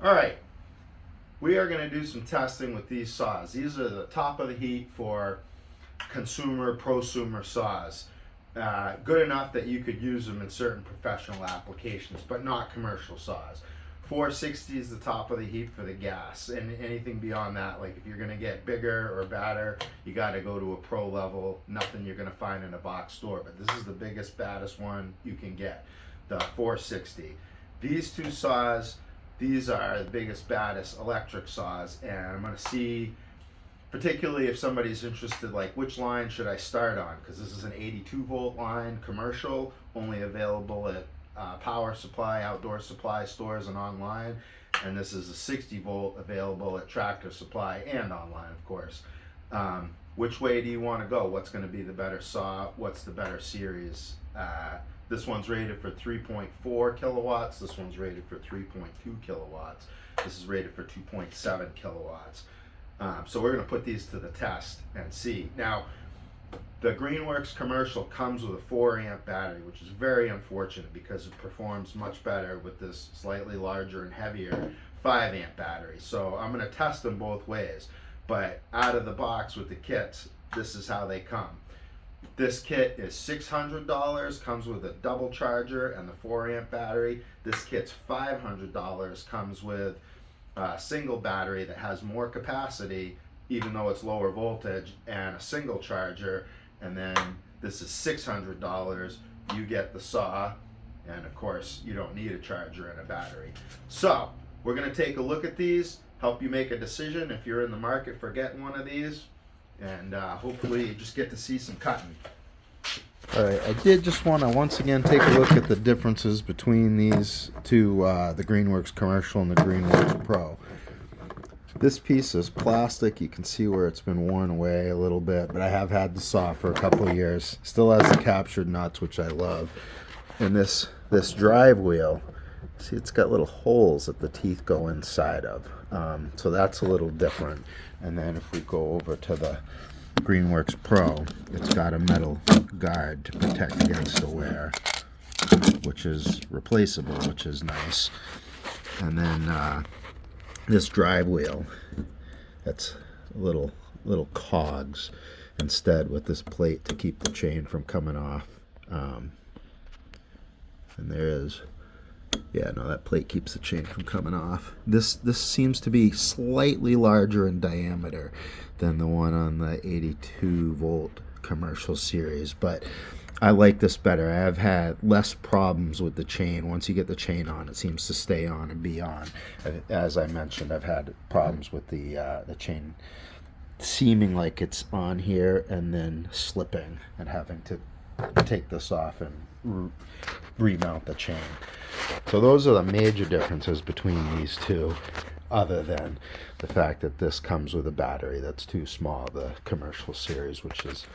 All right, we are going to do some testing with these saws. These are the top of the heap for consumer, prosumer saws. Good enough that you could use them in certain professional applications, but not commercial saws. 460 is the top of the heap for the gas, and anything beyond that, like if you're going to get bigger or badder, you got to go to a pro level. Nothing you're going to find in a box store, but this is the biggest, baddest one you can get, the 460. These two saws, these are the biggest, baddest electric saws, and I'm going to see, particularly if somebody's interested, like which line should I start on, because this is an 82 volt line, commercial, only available at power supply, outdoor supply stores and online, and this is a 60 volt available at Tractor Supply and online, of course. Which way do you want to go? What's going to be the better saw? What's the better series? This one's rated for 3.4 kilowatts. This one's rated for 3.2 kilowatts. This is rated for 2.7 kilowatts. So we're going to put these to the test and see. Now, the Greenworks commercial comes with a 4 amp battery, which is very unfortunate because it performs much better with this slightly larger and heavier 5 amp battery. So I'm going to test them both ways. But out of the box with the kits, this is how they come. This kit is $600, comes with a double charger and the 4 amp battery. This kit's $500, comes with a single battery that has more capacity, even though it's lower voltage, and a single charger. And then this is $600. You get the saw, and of course you don't need a charger and a battery. So we're going to take a look at these, help you make a decision if you're in the market for getting one of these, and hopefully you just get to see some cutting. All right, I did just want to once again take a look at the differences between these two, the Greenworks commercial and the Greenworks Pro. This piece is plastic. You can see where it's been worn away a little bit, but I have had the saw for a couple of years. Still has the captured nuts, which I love. And this drive wheel, see, it's got little holes that the teeth go inside of. So that's a little different. And then if we go over to the Greenworks Pro, it's got a metal guard to protect against the wear, which is replaceable, which is nice. And then this drive wheel, that's little cogs instead, with this plate to keep the chain from coming off. And there is, yeah, no, that plate keeps the chain from coming off. This seems to be slightly larger in diameter than the one on the 82 volt commercial series, but I like this better. I have had less problems with the chain. Once you get the chain on, it seems to stay on and be on. As I mentioned, I've had problems with the chain seeming like it's on here and then slipping and having to take this off and remount the chain. So those are the major differences between these two, other than the fact that this comes with a battery that's too small, the commercial series, which is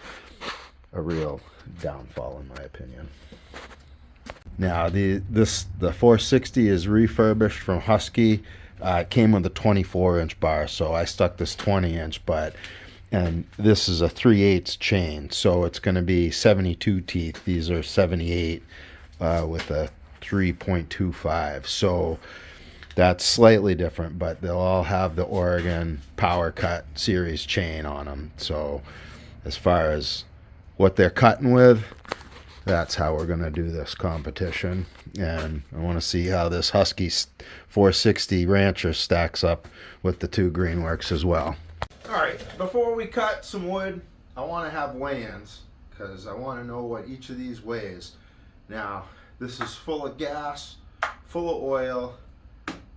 a real downfall in my opinion. Now the 460 is refurbished from Husky. It came with a 24-inch bar, so I stuck this 20-inch, and this is a 3/8 chain, so it's going to be 72 teeth. These are 78 with a 3.25, so that's slightly different, but they'll all have the Oregon Power Cut series chain on them. So as far as what they're cutting with, that's how we're going to do this competition. And I want to see how this Husky 460 Rancher stacks up with the two Greenworks as well. All right, before we cut some wood, I want to have weigh-ins because I want to know what each of these weighs. Now, this is full of gas, full of oil,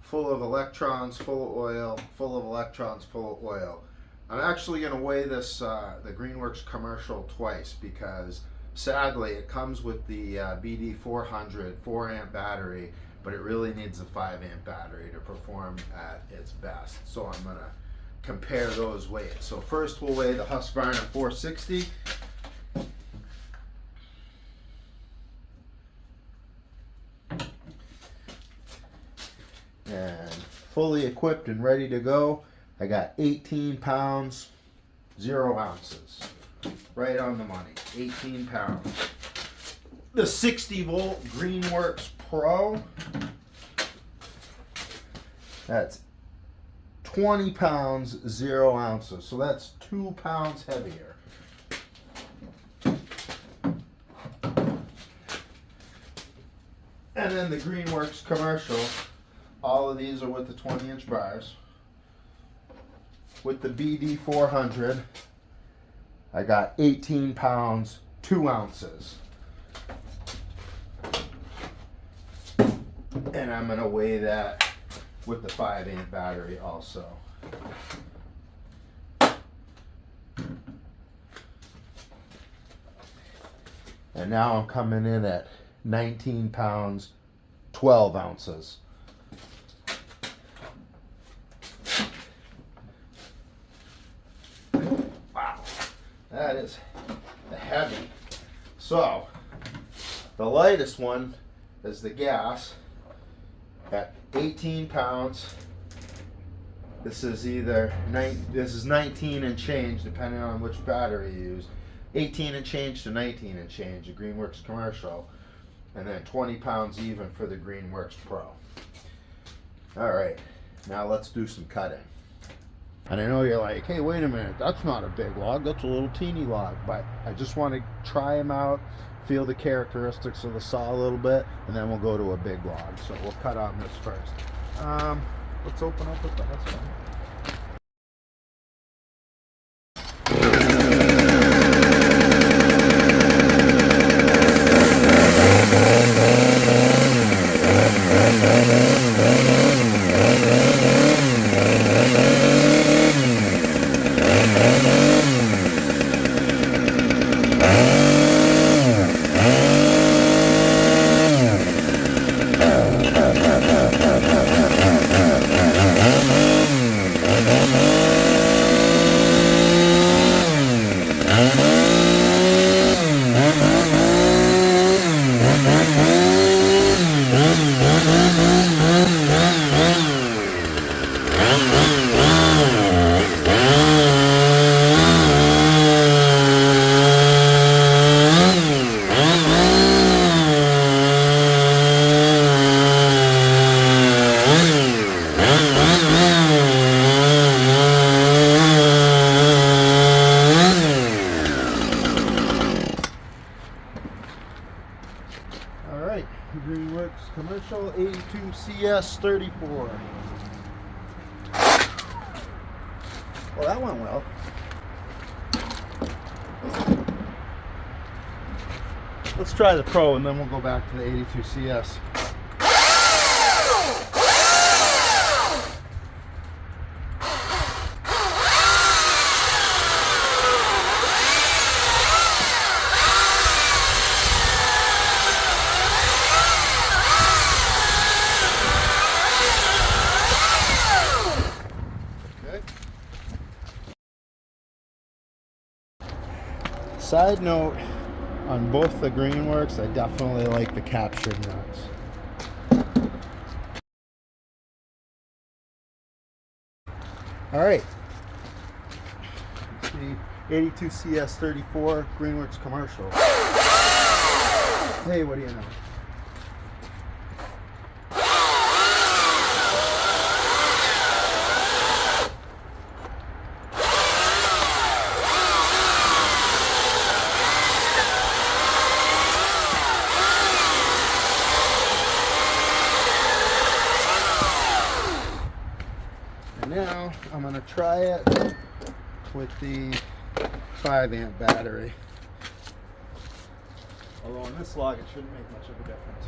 full of electrons, full of oil, full of electrons, full of oil. I'm actually going to weigh this, the Greenworks commercial, twice, because sadly it comes with the BD 400 4 amp battery, but it really needs a 5 amp battery to perform at its best. So I'm going to compare those weights. So first we'll weigh the Husqvarna 460. And fully equipped and ready to go, I got 18 pounds, 0 ounces. Right on the money, 18 pounds. The 60 volt Greenworks Pro, That's 20 pounds, 0 ounces. So that's 2 pounds heavier. And then the Greenworks commercial, all of these are with the 20-inch bars. With the BD 400, I got 18 pounds, 2 ounces. And I'm going to weigh that with the 5-amp battery also. And now I'm coming in at 19 pounds, 12 ounces. Wow, that is heavy. So, the lightest one is the gas at 18 pounds. This is either this is 19 and change depending on which battery you use. 18 and change to 19 and change, the Greenworks commercial, and then 20 pounds even for the Greenworks Pro. All right, now let's do some cutting. And I know you're like, hey, wait a minute, that's not a big log, that's a little teeny log, but I just want to try them out, feel the characteristics of the saw a little bit, and then we'll go to a big log. So we'll cut on this first. Let's open up with the Husqvarna. Greenworks commercial 82 CS 34. Well, that went well. Let's try the Pro and then we'll go back to the 82 CS. Side note, on both the Greenworks, I definitely like the captured nuts. Alright, let's see, 82 CS 34 Greenworks commercial. Hey, what do you know? Now I'm going to try it with the 5-amp battery. Although on this log it shouldn't make much of a difference.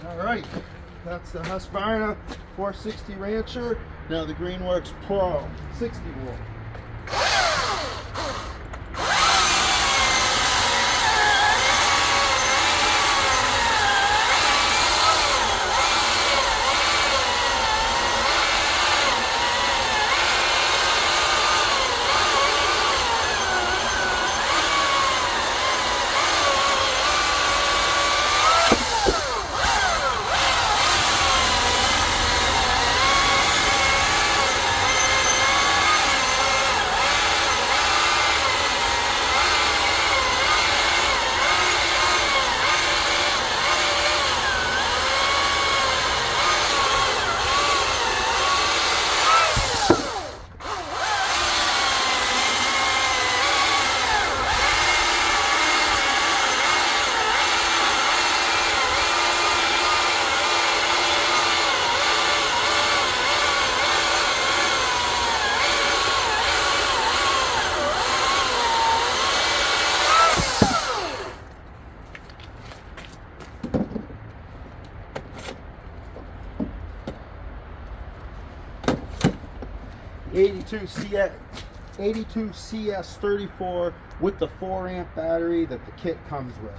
Alright, that's the Husqvarna 460 Rancher. Now the Greenworks Pro 60 volt. '82 CS34 with the 4 amp battery that the kit comes with.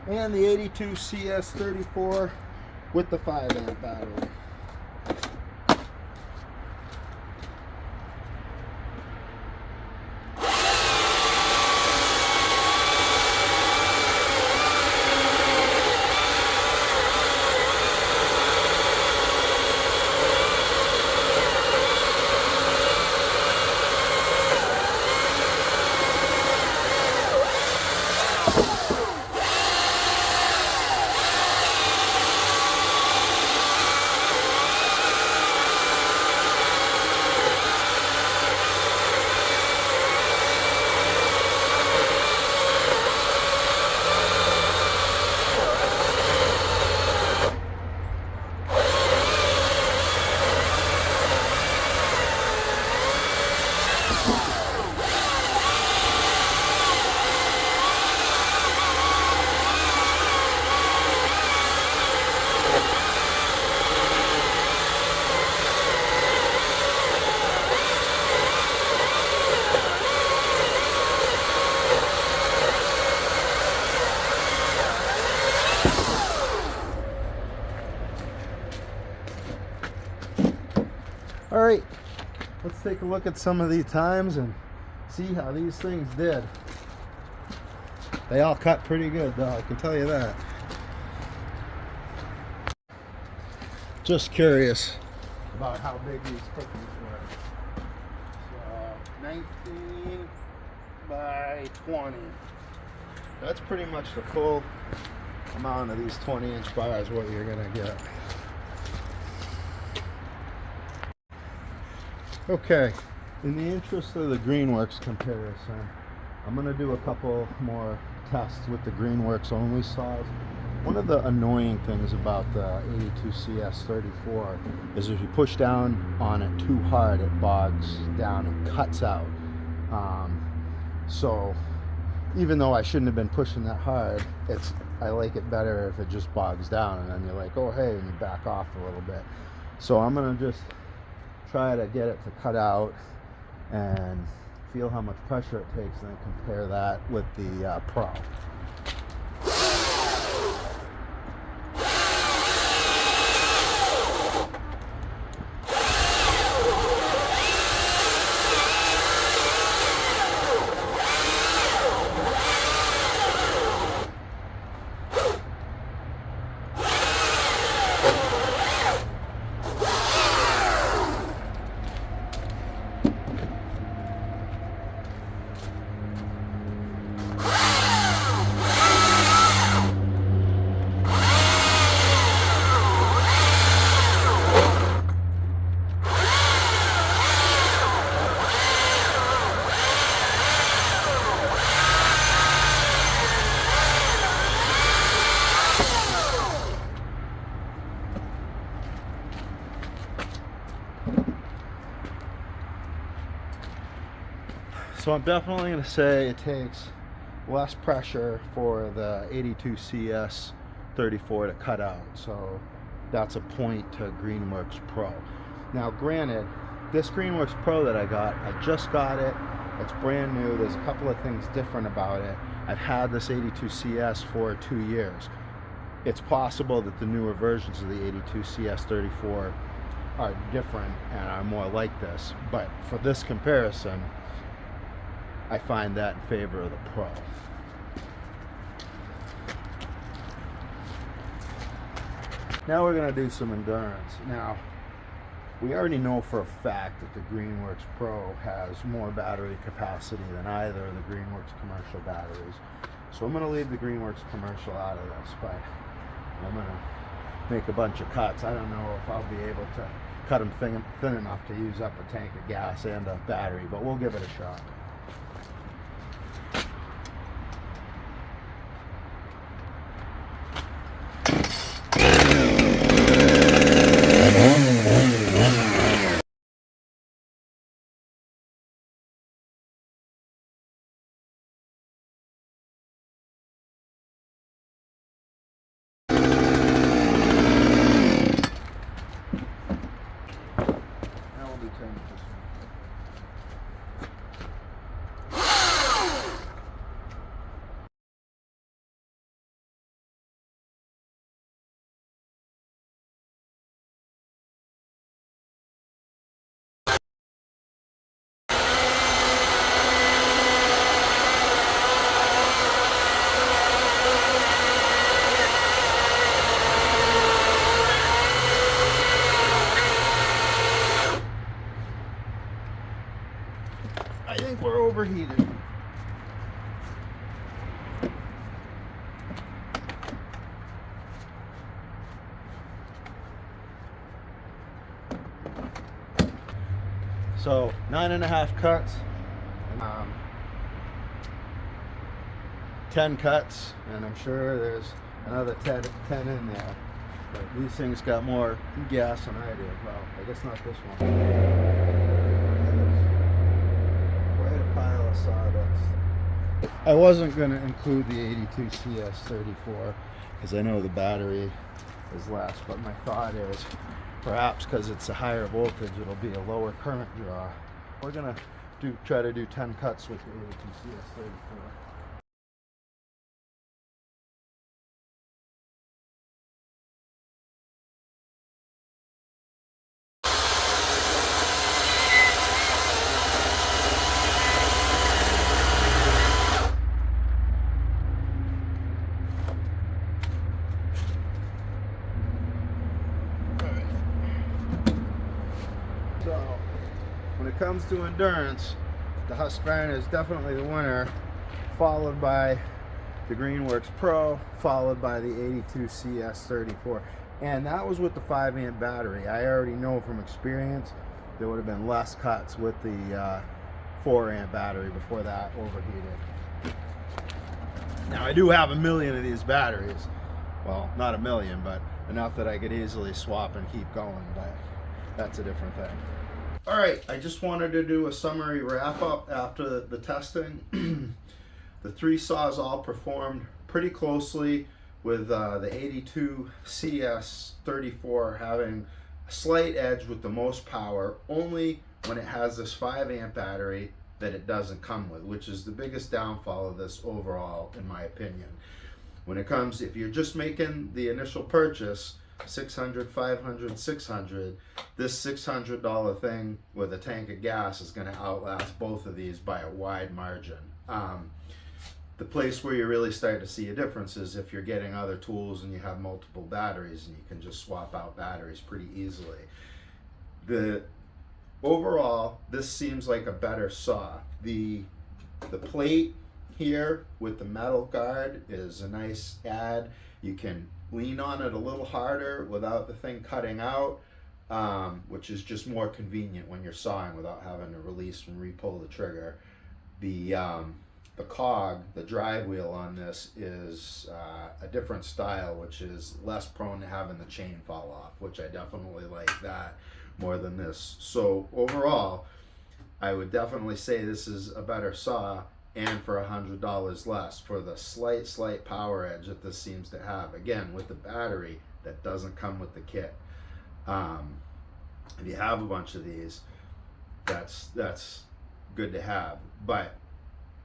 And the '82 CS34 with the 5 amp battery. All right, let's take a look at some of these times and see how these things did. They all cut pretty good though, I can tell you that. Just curious about how big these cookies were. So 19 by 20. That's pretty much the full amount of these 20-inch bars what you're gonna get. Okay, in the interest of the Greenworks comparison, I'm gonna do a couple more tests with the Greenworks only saws. One of the annoying things about the 82CS34 is if you push down on it too hard, it bogs down and cuts out. So even though I shouldn't have been pushing that hard, I like it better if it just bogs down and then you're like, oh hey, and you back off a little bit. So I'm gonna just try to get it to cut out and feel how much pressure it takes and then compare that with the Pro. So I'm definitely going to say it takes less pressure for the 82CS34 to cut out. So that's a point to Greenworks Pro. Now granted, this Greenworks Pro that I just got it. It's brand new. There's a couple of things different about it. I've had this 82CS for 2 years. It's possible that the newer versions of the 82CS34 are different and are more like this. But for this comparison, I find that in favor of the Pro. Now we're going to do some endurance. Now, we already know for a fact that the Greenworks Pro has more battery capacity than either of the Greenworks commercial batteries. So I'm going to leave the Greenworks commercial out of this, but I'm going to make a bunch of cuts. I don't know if I'll be able to cut them thin enough to use up a tank of gas and a battery, but we'll give it a shot. I think we're overheated. So 9.5 cuts, 10 cuts, and I'm sure there's another 10 in there. But these things got more gas than I did. Well, I guess not this one. Quite a pile of sawdust. I wasn't going to include the 82CS34 because I know the battery is less, but my thought is perhaps because it's a higher voltage, it'll be a lower current draw. We're going to try to do 10 cuts with the 82CS34. So when it comes to endurance, the Husqvarna is definitely the winner, followed by the Greenworks Pro, followed by the 82 CS34. And that was with the 5 amp battery. I already know from experience there would have been less cuts with the 4 amp battery before that overheated. Now I do have a million of these batteries. Well, not a million, but enough that I could easily swap and keep going, but that's a different thing. All right, I just wanted to do a summary wrap up after the testing. The 3 saws all performed pretty closely, with the 82 CS34 having a slight edge with the most power, only when it has this 5 amp battery that it doesn't come with, which is the biggest downfall of this overall, in my opinion. When it comes, if you're just making the initial purchase, 600, 500, 600, this $600 thing with a tank of gas is going to outlast both of these by a wide margin. The place where you really start to see a difference is if you're getting other tools and you have multiple batteries, and you can just swap out batteries pretty easily. Overall, this seems like a better saw. The plate here with the metal guard is a nice add. You can lean on it a little harder without the thing cutting out, which is just more convenient when you're sawing without having to release and re-pull the trigger. The cog, the drive wheel on this is a different style, which is less prone to having the chain fall off, which I definitely like that more than this. So overall, I would definitely say this is a better saw, and for $100 less for the slight power edge that this seems to have. Again, with the battery that doesn't come with the kit. If you have a bunch of these, that's good to have. But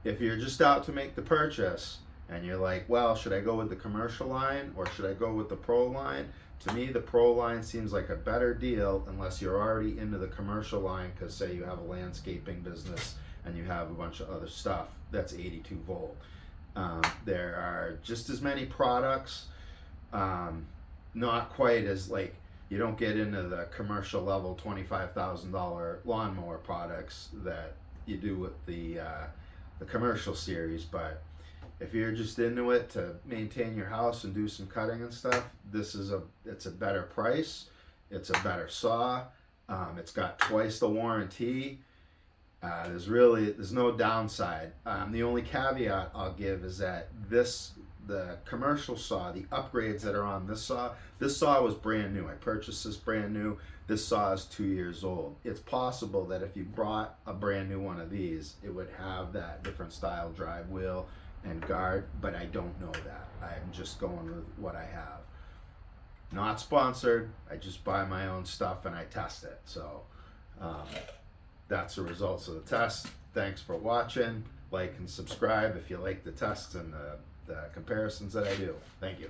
if you're just out to make the purchase and you're like, well, should I go with the commercial line or should I go with the pro line? To me, the pro line seems like a better deal unless you're already into the commercial line, because say you have a landscaping business and you have a bunch of other stuff that's 82 volt. There are just as many products, not quite as, like, you don't get into the commercial level $25,000 lawnmower products that you do with the commercial series. But if you're just into it to maintain your house and do some cutting and stuff, it's a better price. It's a better saw. It's got twice the warranty. There's no downside. The only caveat I'll give is that the commercial saw, the upgrades that are on this saw was brand new. I purchased this brand new. This saw is 2 years old. It's possible that if you brought a brand new one of these, it would have that different style drive wheel and guard, but I don't know that. I'm just going with what I have. Not sponsored. I just buy my own stuff and I test it. So that's the results of the test. Thanks for watching. Like and subscribe if you like the tests and the comparisons that I do. Thank you.